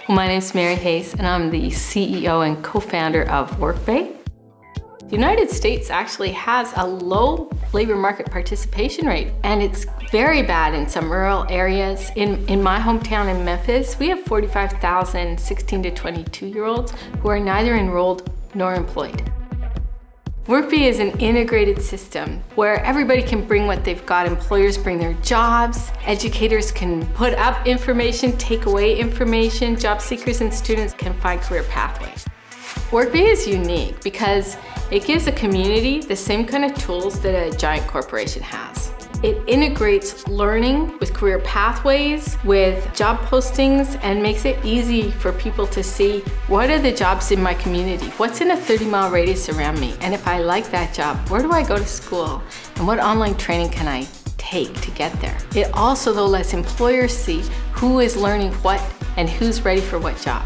My name is Mary Hayes, and I'm the CEO and co-founder of Workbay. The United States actually has a low labor market participation rate, and it's very bad in some rural areas. In my hometown in Memphis, we have 45,000 16 to 22-year-olds who are neither enrolled nor employed. Workbay is an integrated system where everybody can bring what they've got. Employers bring their jobs, educators can put up information, take away information, job seekers and students can find career pathways. Workbay is unique because it gives a community the same kind of tools that a giant corporation has. It integrates learning with career pathways, with job postings, and makes it easy for people to see what are the jobs in my community, what's in a 30-mile radius around me, and if I like that job, where do I go to school, and what online training can I take to get there. It also, though, lets employers see who is learning what and who's ready for what job.